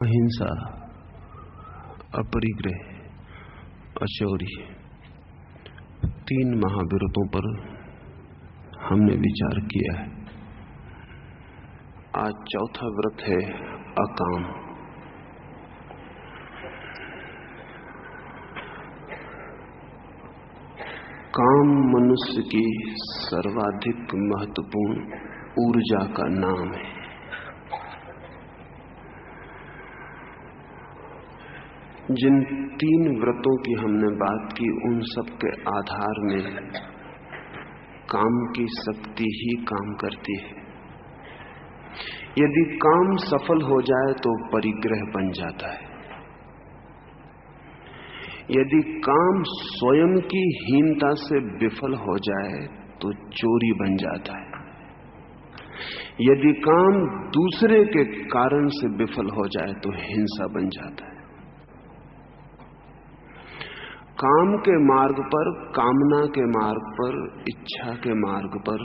अहिंसा, अपरिग्रह, अचौरी, 3 महाव्रतों पर हमने विचार किया है। आज चौथा व्रत है अकाम। काम मनुष्य की सर्वाधिक महत्वपूर्ण ऊर्जा का नाम है। जिन 3 व्रतों की हमने बात की, उन सब के आधार में काम की शक्ति ही काम करती है। यदि काम सफल हो जाए तो परिग्रह बन जाता है। यदि काम स्वयं की हीनता से विफल हो जाए तो चोरी बन जाता है। यदि काम दूसरे के कारण से विफल हो जाए तो हिंसा बन जाता है। काम के मार्ग पर, कामना के मार्ग पर, इच्छा के मार्ग पर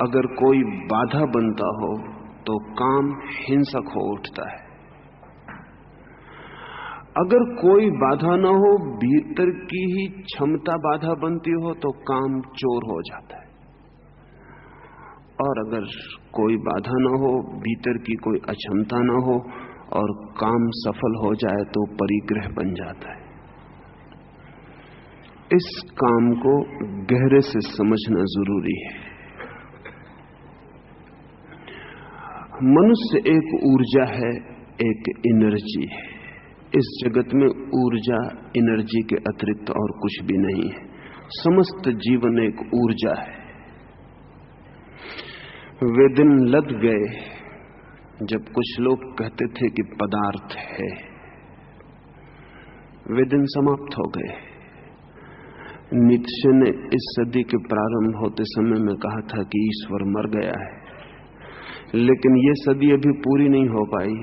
अगर कोई बाधा बनता हो तो काम हिंसक हो उठता है। अगर कोई बाधा न हो, भीतर की ही क्षमता बाधा बनती हो तो काम चोर हो जाता है। और अगर कोई बाधा न हो, भीतर की कोई अक्षमता न हो और काम सफल हो जाए तो परिग्रह बन जाता है। इस काम को गहरे से समझना जरूरी है। मनुष्य एक ऊर्जा है, एक एनर्जी है। इस जगत में ऊर्जा, एनर्जी के अतिरिक्त और कुछ भी नहीं है। समस्त जीवन एक ऊर्जा है। वे दिन लद गए जब कुछ लोग कहते थे कि पदार्थ है। वे दिन समाप्त हो गए। नीत्शे ने इस सदी के प्रारंभ होते समय में कहा था कि ईश्वर मर गया है, लेकिन ये सदी अभी पूरी नहीं हो पाई।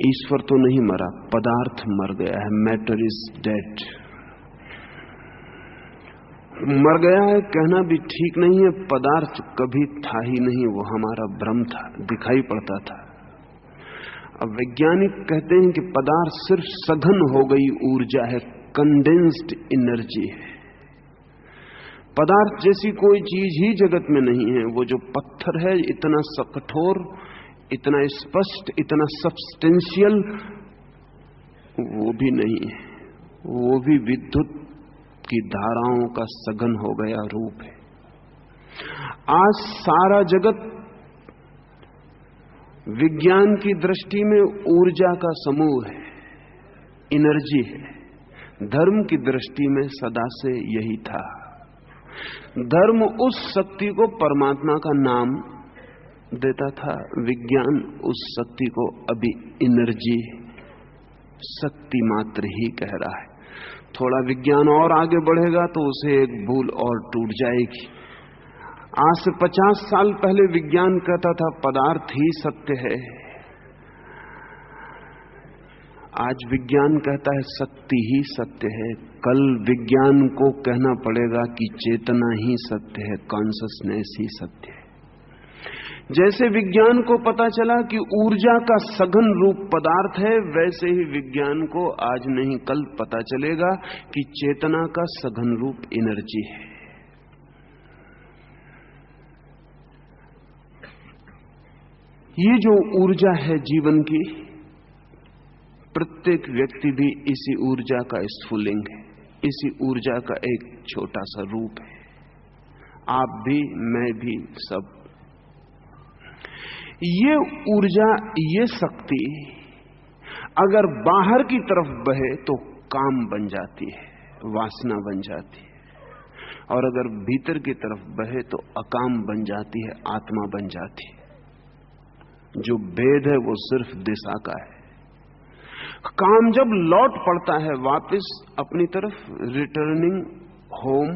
ईश्वर तो नहीं मरा, पदार्थ मर गया है। Matter is dead. मर गया है कहना भी ठीक नहीं है। पदार्थ कभी था ही नहीं, वो हमारा भ्रम था, दिखाई पड़ता था। अब वैज्ञानिक कहते हैं कि पदार्थ सिर्फ सघन हो गई ऊर्जा है, कंडेंस्ड एनर्जी है। पदार्थ जैसी कोई चीज ही जगत में नहीं है। वो जो पत्थर है, इतना कठोर, इतना स्पष्ट, इतना सब्सटेंशियल, वो भी नहीं है। वो भी विद्युत की धाराओं का सघन हो गया रूप है। आज सारा जगत विज्ञान की दृष्टि में ऊर्जा का समूह है, एनर्जी है। धर्म की दृष्टि में सदा से यही था। धर्म उस शक्ति को परमात्मा का नाम देता था, विज्ञान उस शक्ति को अभी एनर्जी, शक्ति मात्र ही कह रहा है। थोड़ा विज्ञान और आगे बढ़ेगा तो उसे एक भूल और टूट जाएगी। आज से 50 साल पहले विज्ञान कहता था पदार्थ ही सत्य है। आज विज्ञान कहता है शक्ति ही सत्य है। कल विज्ञान को कहना पड़ेगा कि चेतना ही सत्य है, कॉन्शसनेस ही सत्य है। जैसे विज्ञान को पता चला कि ऊर्जा का सघन रूप पदार्थ है, वैसे ही विज्ञान को आज नहीं कल पता चलेगा कि चेतना का सघन रूप एनर्जी है। ये जो ऊर्जा है जीवन की, प्रत्येक व्यक्ति भी इसी ऊर्जा का स्फुलिंग है, इसी ऊर्जा का एक छोटा सा रूप है। आप भी, मैं भी, सब। ये ऊर्जा, ये शक्ति अगर बाहर की तरफ बहे तो काम बन जाती है, वासना बन जाती है। और अगर भीतर की तरफ बहे तो अकाम बन जाती है, आत्मा बन जाती है। जो भेद है वो सिर्फ दिशा का है। काम जब लौट पड़ता है वापस अपनी तरफ, रिटर्निंग होम,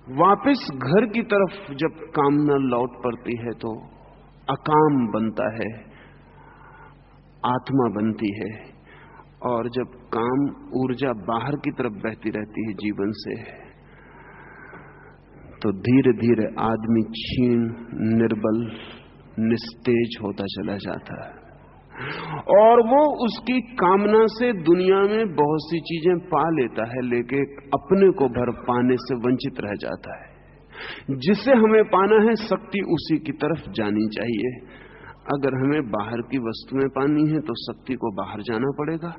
वापस घर की तरफ जब कामना लौट पड़ती है तो अकाम बनता है, आत्मा बनती है। और जब काम ऊर्जा बाहर की तरफ बहती रहती है जीवन से, तो धीरे धीरे आदमी क्षीण, निर्बल, निस्तेज होता चला जाता है, और वो उसकी कामना से दुनिया में बहुत सी चीजें पा लेता है, लेकिन अपने को भर पाने से वंचित रह जाता है। जिसे हमें पाना है, शक्ति उसी की तरफ जानी चाहिए। अगर हमें बाहर की वस्तुएं पानी है तो शक्ति को बाहर जाना पड़ेगा,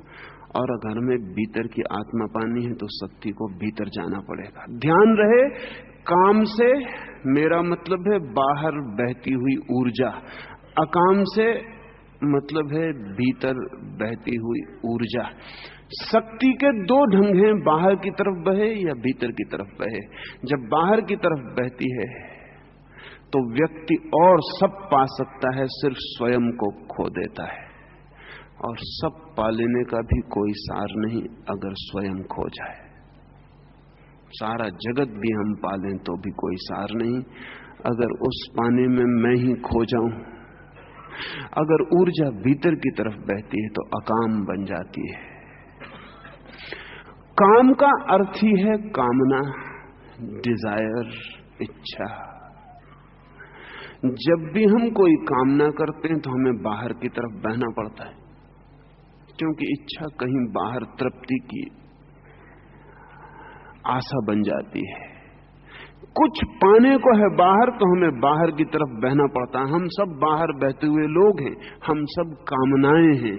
और अगर हमें भीतर की आत्मा पानी है तो शक्ति को भीतर जाना पड़ेगा। ध्यान रहे, काम से मेरा मतलब है बाहर बहती हुई ऊर्जा, अकाम से मतलब है भीतर बहती हुई ऊर्जा। शक्ति के दो ढंग हैं, बाहर की तरफ बहे या भीतर की तरफ बहे। जब बाहर की तरफ बहती है तो व्यक्ति और सब पा सकता है, सिर्फ स्वयं को खो देता है, और सब पा लेने का भी कोई सार नहीं अगर स्वयं खो जाए। सारा जगत भी हम पा लें तो भी कोई सार नहीं अगर उस पाने में मैं ही खो जाऊं। अगर ऊर्जा भीतर की तरफ बहती है तो अकाम बन जाती है। काम का अर्थ ही है कामना, डिजायर, इच्छा। जब भी हम कोई कामना करते हैं तो हमें बाहर की तरफ बहना पड़ता है, क्योंकि इच्छा कहीं बाहर तृप्ति की आशा बन जाती है। कुछ पाने को है बाहर तो हमें बाहर की तरफ बहना पड़ता है। हम सब बाहर बहते हुए लोग हैं, हम सब कामनाएं हैं।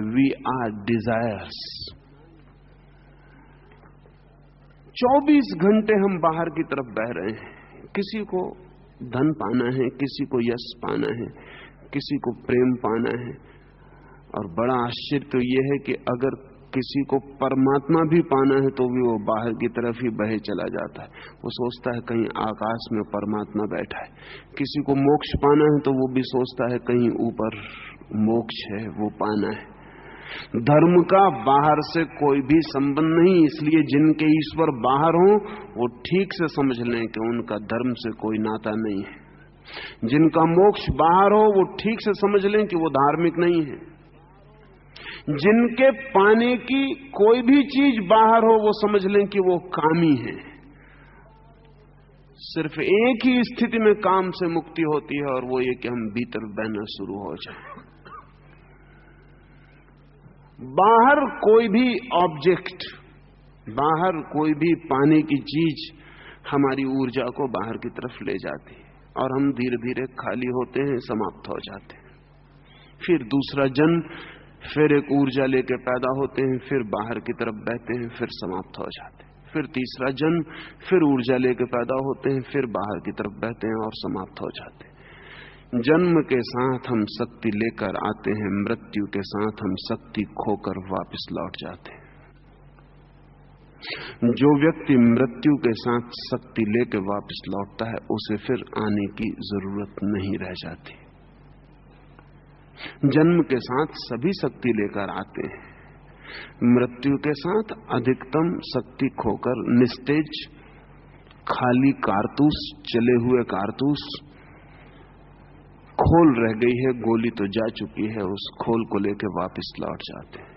We are desires. 24 घंटे हम बाहर की तरफ बह रहे हैं। किसी को धन पाना है, किसी को यश पाना है, किसी को प्रेम पाना है, और बड़ा आश्चर्य तो यह है कि अगर किसी को परमात्मा भी पाना है तो भी वो बाहर की तरफ ही बहे चला जाता है। वो सोचता है कहीं आकाश में परमात्मा बैठा है। किसी को मोक्ष पाना है तो वो भी सोचता है कहीं ऊपर मोक्ष है, वो पाना है। धर्म का बाहर से कोई भी संबंध नहीं, इसलिए जिनके ईश्वर बाहर हो वो ठीक से समझ लें कि उनका धर्म से कोई नाता नहीं है। जिनका मोक्ष बाहर हो वो ठीक से समझ लें कि वो धार्मिक नहीं है। जिनके पाने की कोई भी चीज बाहर हो वो समझ लें कि वो कामी है। सिर्फ एक ही स्थिति में काम से मुक्ति होती है, और वो ये कि हम भीतर बहना शुरू हो जाए। बाहर कोई भी ऑब्जेक्ट, बाहर कोई भी पाने की चीज हमारी ऊर्जा को बाहर की तरफ ले जाती है, और हम धीरे धीरे खाली होते हैं, समाप्त हो जाते हैं। फिर दूसरा जन्म, फिर एक ऊर्जा लेकर पैदा होते हैं, फिर बाहर की तरफ बहते हैं, फिर समाप्त हो जाते हैं। फिर तीसरा जन्म, फिर ऊर्जा लेकर पैदा होते हैं, फिर बाहर की तरफ बहते हैं और समाप्त हो जाते हैं। जन्म के साथ हम शक्ति लेकर आते हैं, मृत्यु के साथ हम शक्ति खोकर वापस लौट जाते हैं। जो व्यक्ति मृत्यु के साथ शक्ति लेकर वापस लौटता है उसे फिर आने की जरूरत नहीं रह जाती। जन्म के साथ सभी शक्ति लेकर आते हैं, मृत्यु के साथ अधिकतम शक्ति खोकर निस्तेज, खाली कारतूस, चले हुए कारतूस, खोल रह गई है, गोली तो जा चुकी है, उस खोल को लेकर वापस लौट जाते हैं।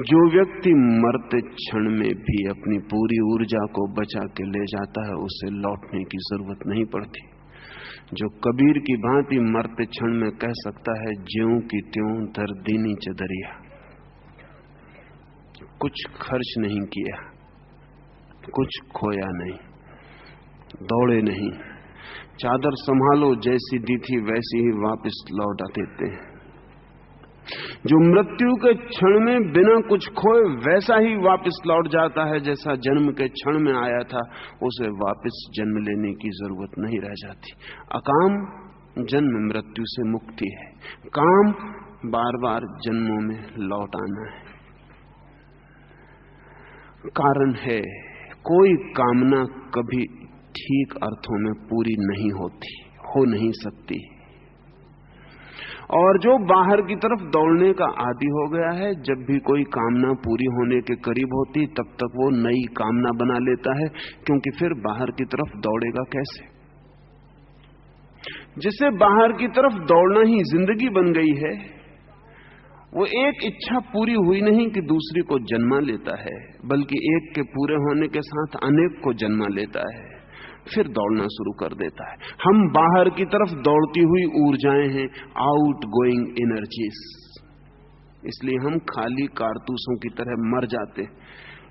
जो व्यक्ति मरते क्षण में भी अपनी पूरी ऊर्जा को बचा के ले जाता है उसे लौटने की जरूरत नहीं पड़ती। जो कबीर की भांति मरते क्षण में कह सकता है, ज्यों की त्यों धर दीनी चदरिया, कुछ खर्च नहीं किया, कुछ खोया नहीं, दौड़े नहीं, चादर संभालो, जैसी दी थी वैसी ही वापस लौटा देते हैं। जो मृत्यु के क्षण में बिना कुछ खोए वैसा ही वापस लौट जाता है जैसा जन्म के क्षण में आया था, उसे वापस जन्म लेने की जरूरत नहीं रह जाती। अकाम जन्म मृत्यु से मुक्ति है, काम बार बार जन्मों में लौट आना है। कारण है, कोई कामना कभी ठीक अर्थों में पूरी नहीं होती, हो नहीं सकती। और जो बाहर की तरफ दौड़ने का आदी हो गया है, जब भी कोई कामना पूरी होने के करीब होती तब तक वो नई कामना बना लेता है, क्योंकि फिर बाहर की तरफ दौड़ेगा कैसे। जिसे बाहर की तरफ दौड़ना ही जिंदगी बन गई है, वो एक इच्छा पूरी हुई नहीं कि दूसरी को जन्मा लेता है, बल्कि एक के पूरे होने के साथ अनेक को जन्मा लेता है। फिर दौड़ना शुरू कर देता है। हम बाहर की तरफ दौड़ती हुई ऊर्जाएं हैं, आउट गोइंग एनर्जीज। इसलिए हम खाली कारतूसों की तरह मर जाते।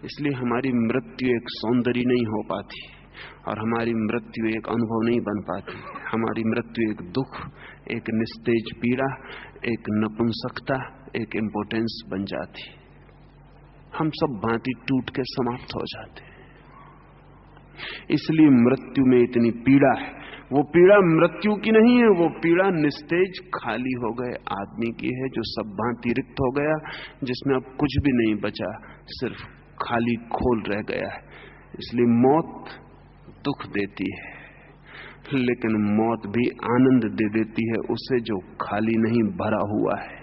इसलिए हमारी मृत्यु एक सौंदर्य नहीं हो पाती और हमारी मृत्यु एक अनुभव नहीं बन पाती। हमारी मृत्यु एक दुख, एक निस्तेज पीड़ा, एक नपुंसकता, एक इम्पोर्टेंस बन जाती। हम सब भांति टूट के समाप्त हो जाते। इसलिए मृत्यु में इतनी पीड़ा है। वो पीड़ा मृत्यु की नहीं है, वो पीड़ा निस्तेज खाली हो गए आदमी की है, जो सब भांति रिक्त हो गया, जिसमें अब कुछ भी नहीं बचा, सिर्फ खाली खोल रह गया है। इसलिए मौत दुख देती है, लेकिन मौत भी आनंद दे देती है उसे जो खाली नहीं भरा हुआ है।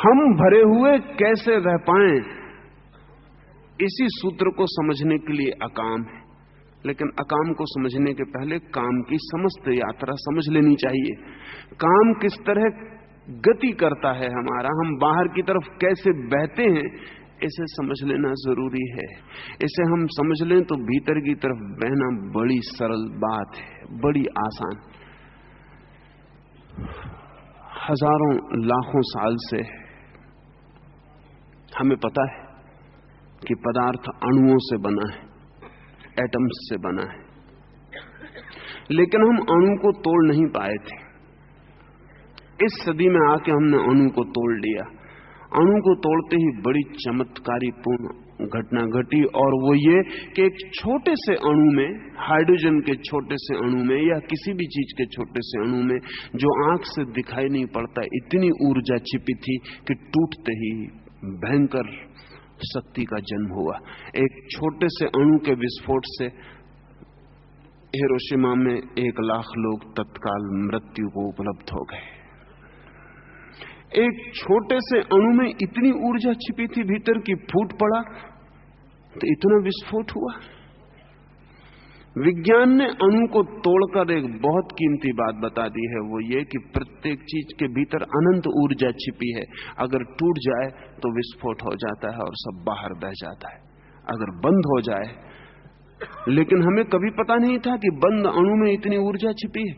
हम भरे हुए कैसे रह पाएं, इसी सूत्र को समझने के लिए अकाम है। लेकिन अकाम को समझने के पहले काम की समस्त यात्रा समझ लेनी चाहिए। काम किस तरह गति करता है हमारा, हम बाहर की तरफ कैसे बहते हैं, इसे समझ लेना जरूरी है। इसे हम समझ लें तो भीतर की तरफ बहना बड़ी सरल बात है, बड़ी आसान। हजारों लाखों साल से हमें पता है कि पदार्थ अणुओं से बना है, एटम्स से बना है, लेकिन हम अणु को तोड़ नहीं पाए थे। इस सदी में आके हमने अणु को तोड़ लिया। अणु को तोड़ते ही बड़ी चमत्कारीपूर्ण घटना घटी, और वो ये कि एक छोटे से अणु में, हाइड्रोजन के छोटे से अणु में या किसी भी चीज के छोटे से अणु में, जो आंख से दिखाई नहीं पड़ता, इतनी ऊर्जा छिपी थी कि टूटते ही भयंकर शक्ति का जन्म हुआ। एक छोटे से अणु के विस्फोट से हिरोशिमा में 1 लाख लोग तत्काल मृत्यु को उपलब्ध हो गए। एक छोटे से अणु में इतनी ऊर्जा छिपी थी भीतर की, फूट पड़ा तो इतना विस्फोट हुआ। विज्ञान ने अणु को तोड़कर एक बहुत कीमती बात बता दी है, वो ये कि प्रत्येक चीज के भीतर अनंत ऊर्जा छिपी है। अगर टूट जाए तो विस्फोट हो जाता है और सब बाहर बह जाता है, अगर बंद हो जाए। लेकिन हमें कभी पता नहीं था कि बंद अणु में इतनी ऊर्जा छिपी है।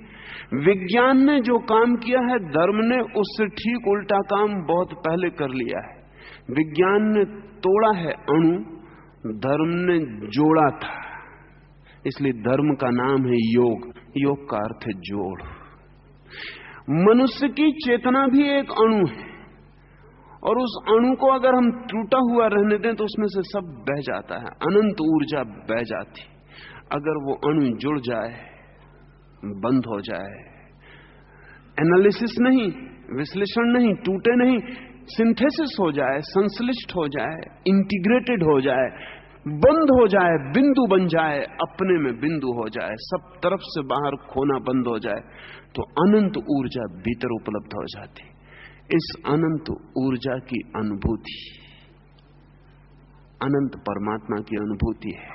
विज्ञान ने जो काम किया है, धर्म ने उससे ठीक उल्टा काम बहुत पहले कर लिया है। विज्ञान ने तोड़ा है अणु, धर्म ने जोड़ा था। इसलिए धर्म का नाम है योग। योग का अर्थ है जोड़। मनुष्य की चेतना भी एक अणु है, और उस अणु को अगर हम टूटा हुआ रहने दें तो उसमें से सब बह जाता है, अनंत ऊर्जा बह जाती। अगर वो अणु जुड़ जाए, बंद हो जाए, एनालिसिस नहीं, विश्लेषण नहीं, टूटे नहीं, सिंथेसिस हो जाए, संश्लिष्ट हो जाए, इंटीग्रेटेड हो जाए, बंद हो जाए, बिंदु बन जाए, अपने में बिंदु हो जाए, सब तरफ से बाहर खोना बंद हो जाए, तो अनंत ऊर्जा भीतर उपलब्ध हो जाती। इस अनंत ऊर्जा की अनुभूति अनंत परमात्मा की अनुभूति है।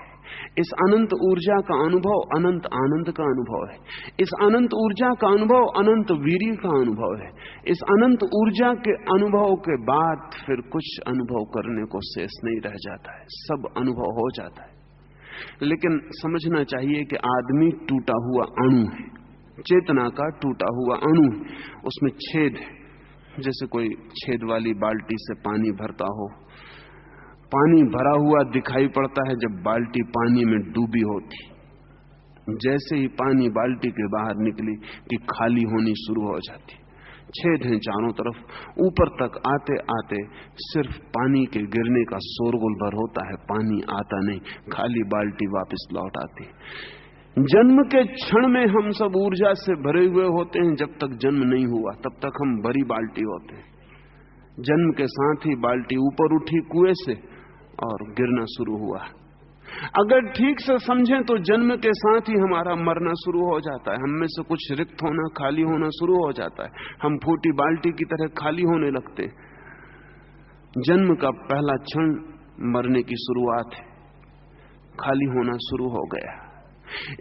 इस अनंत ऊर्जा का अनुभव अनंत आनंद का अनुभव है। इस अनंत ऊर्जा का अनुभव अनंत वीर्य का अनुभव है। इस अनंत ऊर्जा के अनुभव के बाद फिर कुछ अनुभव करने को शेष नहीं रह जाता है, सब अनुभव हो जाता है। लेकिन समझना चाहिए कि आदमी टूटा हुआ अणु है, चेतना का टूटा हुआ अणु है। उसमें छेद है, जैसे कोई छेद वाली बाल्टी से पानी भरता हो। पानी भरा हुआ दिखाई पड़ता है जब बाल्टी पानी में डूबी होती। जैसे ही पानी बाल्टी के बाहर निकली कि खाली होनी शुरू हो जाती। छेद हैं चारों तरफ, ऊपर तक आते आते सिर्फ पानी के गिरने का शोरगुल भर होता है, पानी आता नहीं, खाली बाल्टी वापस लौट आती। जन्म के क्षण में हम सब ऊर्जा से भरे हुए होते हैं। जब तक जन्म नहीं हुआ तब तक हम भरी बाल्टी होते हैं। जन्म के साथ ही बाल्टी ऊपर उठी कुएं से और गिरना शुरू हुआ। अगर ठीक से समझें तो जन्म के साथ ही हमारा मरना शुरू हो जाता है। हम में से कुछ रिक्त होना, खाली होना शुरू हो जाता है। हम फूटी बाल्टी की तरह खाली होने लगते हैं। जन्म का पहला क्षण मरने की शुरुआत है, खाली होना शुरू हो गया।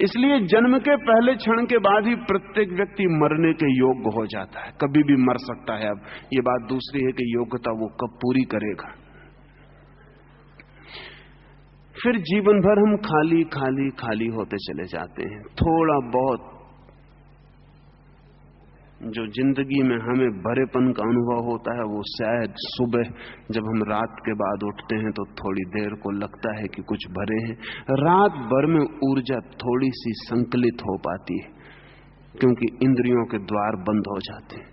इसलिए जन्म के पहले क्षण के बाद ही प्रत्येक व्यक्ति मरने के योग्य हो जाता है। कभी भी मर सकता है। अब ये बात दूसरी है कि योग्यता वो कब पूरी करेगा। फिर जीवन भर हम खाली खाली खाली होते चले जाते हैं। थोड़ा बहुत जो जिंदगी में हमें भरेपन का अनुभव होता है वो शायद सुबह जब हम रात के बाद उठते हैं तो थोड़ी देर को लगता है कि कुछ भरे हैं। रात भर में ऊर्जा थोड़ी सी संकलित हो पाती है, क्योंकि इंद्रियों के द्वार बंद हो जाते हैं,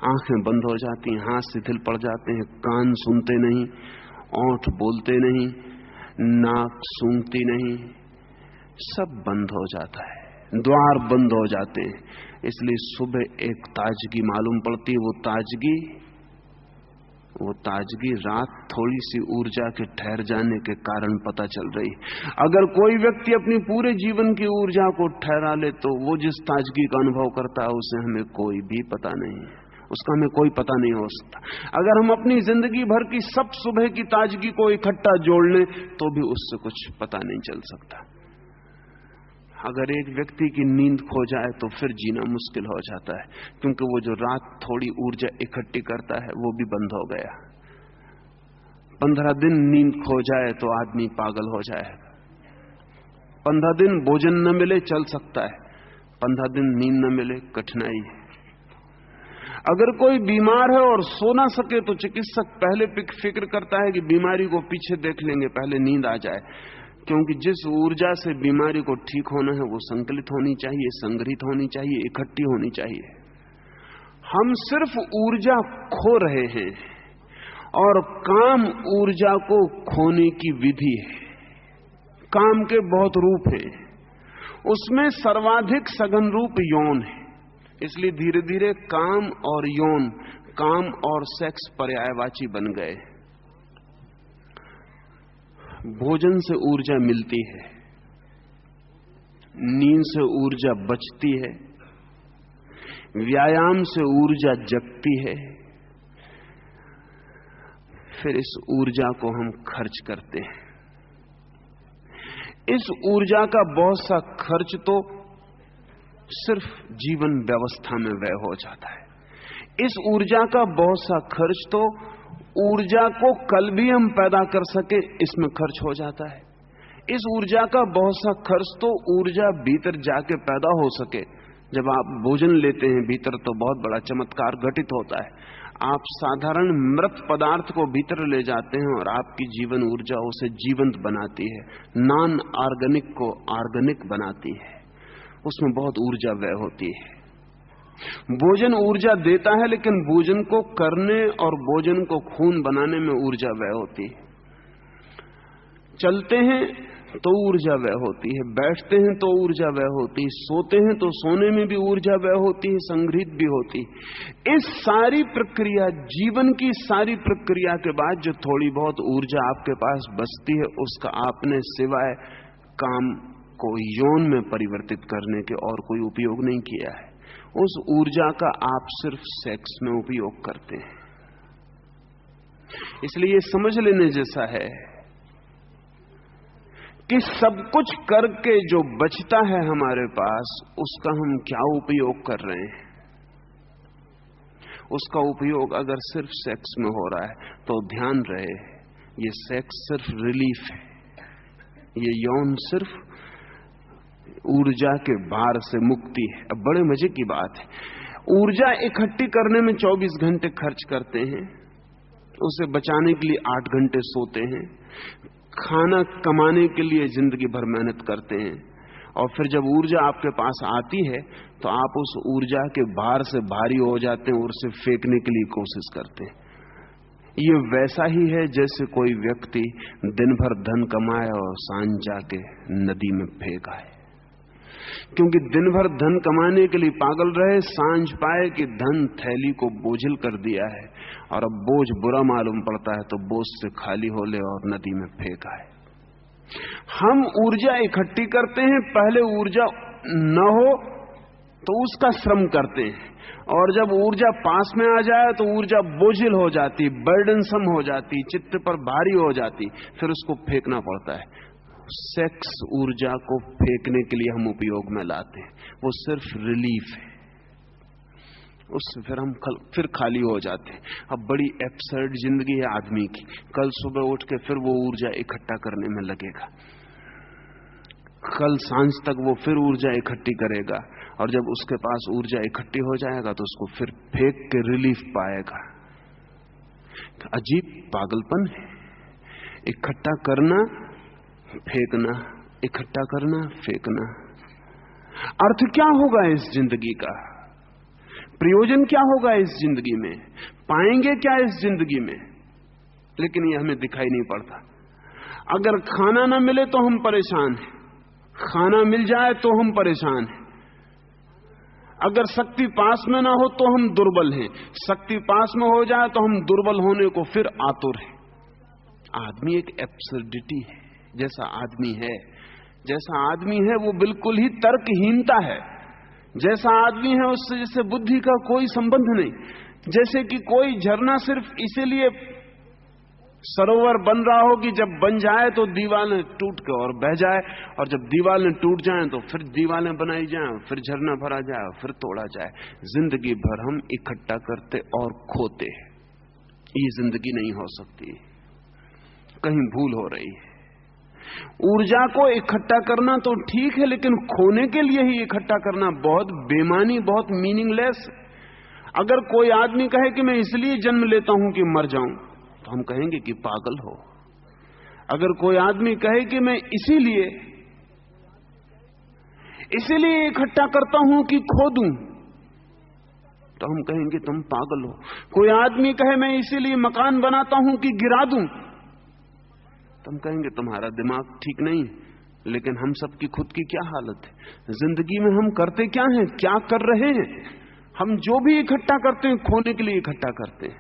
आंखें बंद हो जाती हैं, हाथ शिथिल पड़ जाते हैं, कान सुनते नहीं, ओंठ बोलते नहीं, नाक सूंघती नहीं, सब बंद हो जाता है, द्वार बंद हो जाते हैं। इसलिए सुबह एक ताजगी मालूम पड़ती है। वो ताजगी रात थोड़ी सी ऊर्जा के ठहर जाने के कारण पता चल रही। अगर कोई व्यक्ति अपनी पूरे जीवन की ऊर्जा को ठहरा ले तो वो जिस ताजगी का अनुभव करता है उसे हमें कोई भी पता नहीं है, उसका हमें कोई पता नहीं हो सकता। अगर हम अपनी जिंदगी भर की सब सुबह की ताजगी को इकट्ठा जोड़ लें तो भी उससे कुछ पता नहीं चल सकता। अगर एक व्यक्ति की नींद खो जाए तो फिर जीना मुश्किल हो जाता है, क्योंकि वो जो रात थोड़ी ऊर्जा इकट्ठी करता है वो भी बंद हो गया। 15 दिन नींद खो जाए तो आदमी पागल हो जाएगा। 15 दिन भोजन न मिले चल सकता है, 15 दिन नींद न मिले कठिनाई है। अगर कोई बीमार है और सो ना सके तो चिकित्सक पहले फिक्र करता है कि बीमारी को पीछे देख लेंगे, पहले नींद आ जाए, क्योंकि जिस ऊर्जा से बीमारी को ठीक होना है वो संकलित होनी चाहिए, संग्रहित होनी चाहिए, इकट्ठी होनी चाहिए। हम सिर्फ ऊर्जा खो रहे हैं और काम ऊर्जा को खोने की विधि है। काम के बहुत रूप हैं, उसमें सर्वाधिक सघन रूप यौन है। इसलिए धीरे धीरे काम और यौन, काम और सेक्स पर्यायवाची बन गए। भोजन से ऊर्जा मिलती है, नींद से ऊर्जा बचती है, व्यायाम से ऊर्जा जगती है, फिर इस ऊर्जा को हम खर्च करते हैं। इस ऊर्जा का बहुत सा खर्च तो सिर्फ जीवन व्यवस्था में व्यय हो जाता है। इस ऊर्जा का बहुत सा खर्च तो ऊर्जा को कल भी हम पैदा कर सके इसमें खर्च हो जाता है। इस ऊर्जा का बहुत सा खर्च तो ऊर्जा भीतर जाके पैदा हो सके। जब आप भोजन लेते हैं भीतर तो बहुत बड़ा चमत्कार घटित होता है। आप साधारण मृत पदार्थ को भीतर ले जाते हैं और आपकी जीवन ऊर्जा उसे जीवंत बनाती है, नॉन ऑर्गेनिक को ऑर्गेनिक बनाती है, उसमें बहुत ऊर्जा व्यय होती है। भोजन ऊर्जा देता है, लेकिन भोजन को करने और भोजन को खून बनाने में ऊर्जा व्यय होती है। चलते हैं तो ऊर्जा व्यय होती है, बैठते हैं तो ऊर्जा व्यय होती है, सोते हैं तो सोने में भी ऊर्जा व्यय होती है, संग्रहित भी होती है। इस सारी प्रक्रिया, जीवन की सारी प्रक्रिया के बाद जो थोड़ी बहुत ऊर्जा आपके पास बचती है, उसका आपने सिवाय काम को यौन में परिवर्तित करने के और कोई उपयोग नहीं किया है। उस ऊर्जा का आप सिर्फ सेक्स में उपयोग करते हैं। इसलिए ये समझ लेने जैसा है कि सब कुछ करके जो बचता है हमारे पास, उसका हम क्या उपयोग कर रहे हैं। उसका उपयोग अगर सिर्फ सेक्स में हो रहा है तो ध्यान रहे, ये सेक्स सिर्फ रिलीफ है, ये यौन सिर्फ ऊर्जा के भार से मुक्ति है। अब बड़े मजे की बात है, ऊर्जा इकट्ठी करने में 24 घंटे खर्च करते हैं, उसे बचाने के लिए 8 घंटे सोते हैं, खाना कमाने के लिए जिंदगी भर मेहनत करते हैं, और फिर जब ऊर्जा आपके पास आती है तो आप उस ऊर्जा के भार से भारी हो जाते हैं और उसे फेंकने के लिए कोशिश करते हैं। ये वैसा ही है जैसे कोई व्यक्ति दिन भर धन कमाए और सांझ जाके नदी में फेंक आए, क्योंकि दिन भर धन कमाने के लिए पागल रहे, सांझ पाए कि धन थैली को बोझिल कर दिया है और अब बोझ बुरा मालूम पड़ता है तो बोझ से खाली हो ले और नदी में फेंक आए। हम ऊर्जा इकट्ठी करते हैं, पहले ऊर्जा न हो तो उसका श्रम करते हैं, और जब ऊर्जा पास में आ जाए तो ऊर्जा बोझिल हो जाती, बर्डनसम हो जाती, चित्त पर भारी हो जाती, फिर उसको फेंकना पड़ता है। सेक्स ऊर्जा को फेंकने के लिए हम उपयोग में लाते हैं, वो सिर्फ रिलीफ है, उससे फिर हम फिर खाली हो जाते हैं। अब बड़ी एब्सर्ड जिंदगी है आदमी की, कल सुबह उठ के फिर वो ऊर्जा इकट्ठा करने में लगेगा। कल सांझ तक वो फिर ऊर्जा इकट्ठी करेगा, और जब उसके पास ऊर्जा इकट्ठी हो जाएगा तो उसको फिर फेंक के रिलीफ पाएगा। अजीब पागलपन है, इकट्ठा करना फेंकना, इकट्ठा करना फेंकना। अर्थ क्या होगा इस जिंदगी का? प्रयोजन क्या होगा इस जिंदगी में? पाएंगे क्या इस जिंदगी में? लेकिन ये हमें दिखाई नहीं पड़ता। अगर खाना ना मिले तो हम परेशान हैं, खाना मिल जाए तो हम परेशान हैं। अगर शक्ति पास में ना हो तो हम दुर्बल हैं, शक्ति पास में हो जाए तो हम दुर्बल होने को फिर आतुर हैं। आदमी एक एब्सर्डिटी है। जैसा आदमी है वो बिल्कुल ही तर्कहीनता है। जैसा आदमी है उससे जैसे बुद्धि का कोई संबंध नहीं। जैसे कि कोई झरना सिर्फ इसीलिए सरोवर बन रहा हो कि जब बन जाए तो दीवारें टूट के और बह जाए, और जब दीवारें टूट जाएं तो फिर दीवारें बनाई जाएं, फिर झरना भरा जाए, फिर तोड़ा जाए। जिंदगी भर हम इकट्ठा करते और खोते। ये जिंदगी नहीं हो सकती, कहीं भूल हो रही है। ऊर्जा को इकट्ठा करना तो ठीक है, लेकिन खोने के लिए ही इकट्ठा करना बहुत बेमानी, बहुत मीनिंगलेस। अगर कोई आदमी कहे कि मैं इसलिए जन्म लेता हूं कि मर जाऊं, तो हम कहेंगे कि पागल हो। अगर कोई आदमी कहे कि मैं इसीलिए इकट्ठा करता हूं कि खो दूं, तो हम कहेंगे तुम पागल हो। कोई आदमी कहे मैं इसीलिए मकान बनाता हूं कि गिरा दूं, तो हम कहेंगे तुम्हारा दिमाग ठीक नहीं। लेकिन हम सबकी खुद की क्या हालत है? जिंदगी में हम करते क्या हैं, क्या कर रहे हैं? हम जो भी इकट्ठा करते हैं खोने के लिए इकट्ठा करते हैं।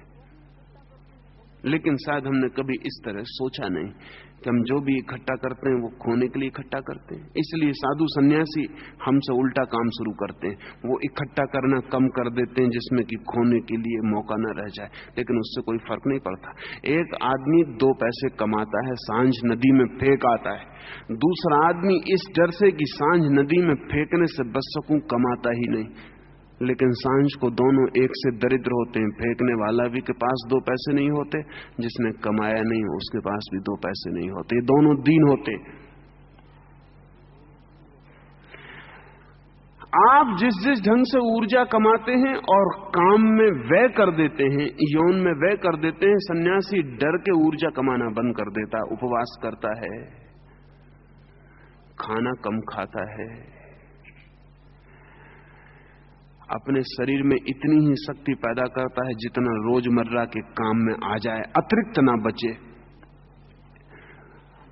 लेकिन शायद हमने कभी इस तरह सोचा नहीं कि हम जो भी इकट्ठा करते हैं वो खोने के लिए इकट्ठा करते हैं। इसलिए साधु सन्यासी हमसे उल्टा काम शुरू करते हैं, वो इकट्ठा करना कम कर देते हैं जिसमें कि खोने के लिए मौका न रह जाए। लेकिन उससे कोई फर्क नहीं पड़ता। एक आदमी 2 पैसे कमाता है, सांझ नदी में फेंक आता है। दूसरा आदमी इस डर से कि सांझ नदी में फेंकने से बच सकूं कमाता ही नहीं। लेकिन सांझ को दोनों एक से दरिद्र होते हैं। फेंकने वाला भी के पास 2 पैसे नहीं होते, जिसने कमाया नहीं उसके पास भी 2 पैसे नहीं होते। ये दोनों दीन होते। आप जिस जिस ढंग से ऊर्जा कमाते हैं और काम में व्यय कर देते हैं, यौन में व्यय कर देते हैं, सन्यासी डर के ऊर्जा कमाना बंद कर देता, उपवास करता है, खाना कम खाता है, अपने शरीर में इतनी ही शक्ति पैदा करता है जितना रोजमर्रा के काम में आ जाए, अतिरिक्त ना बचे।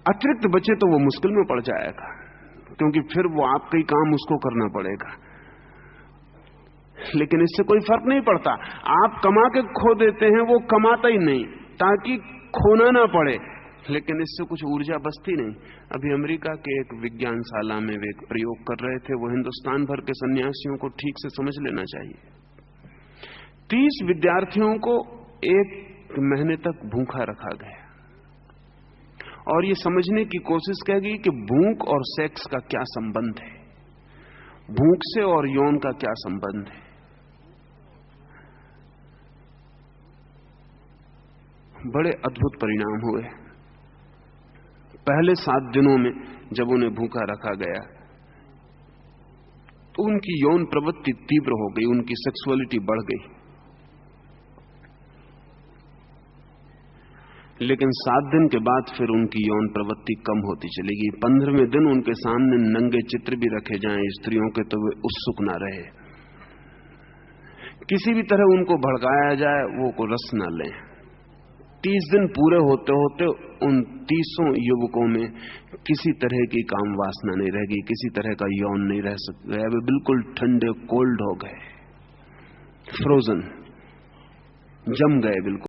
अतिरिक्त बचे तो वो मुश्किल में पड़ जाएगा, क्योंकि फिर वो आपका ही काम उसको करना पड़ेगा। लेकिन इससे कोई फर्क नहीं पड़ता। आप कमा के खो देते हैं, वो कमाता ही नहीं ताकि खोना ना पड़े, लेकिन इससे कुछ ऊर्जा बचती नहीं। अभी अमेरिका के एक विज्ञानशाला में वे एक प्रयोग कर रहे थे, वो हिंदुस्तान भर के सन्यासियों को ठीक से समझ लेना चाहिए। 30 विद्यार्थियों को 1 महीने तक भूखा रखा गया और ये समझने की कोशिश की गई कि भूख और सेक्स का क्या संबंध है, भूख से और यौन का क्या संबंध है। बड़े अद्भुत परिणाम हुए। पहले 7 दिनों में जब उन्हें भूखा रखा गया तो उनकी यौन प्रवृत्ति तीव्र हो गई, उनकी सेक्सुअलिटी बढ़ गई। लेकिन 7 दिन के बाद फिर उनकी यौन प्रवृत्ति कम होती चली गई। 15वें दिन उनके सामने नंगे चित्र भी रखे जाएं स्त्रियों के तो वे उत्सुक ना रहे। किसी भी तरह उनको भड़काया जाए वो को रस ना लें। 30 दिन पूरे होते होते उन 30 युवकों में किसी तरह की काम वासना नहीं रह गई, किसी तरह का यौन नहीं रह सकता। वे बिल्कुल ठंडे कोल्ड हो गए, फ्रोजन, जम गए बिल्कुल।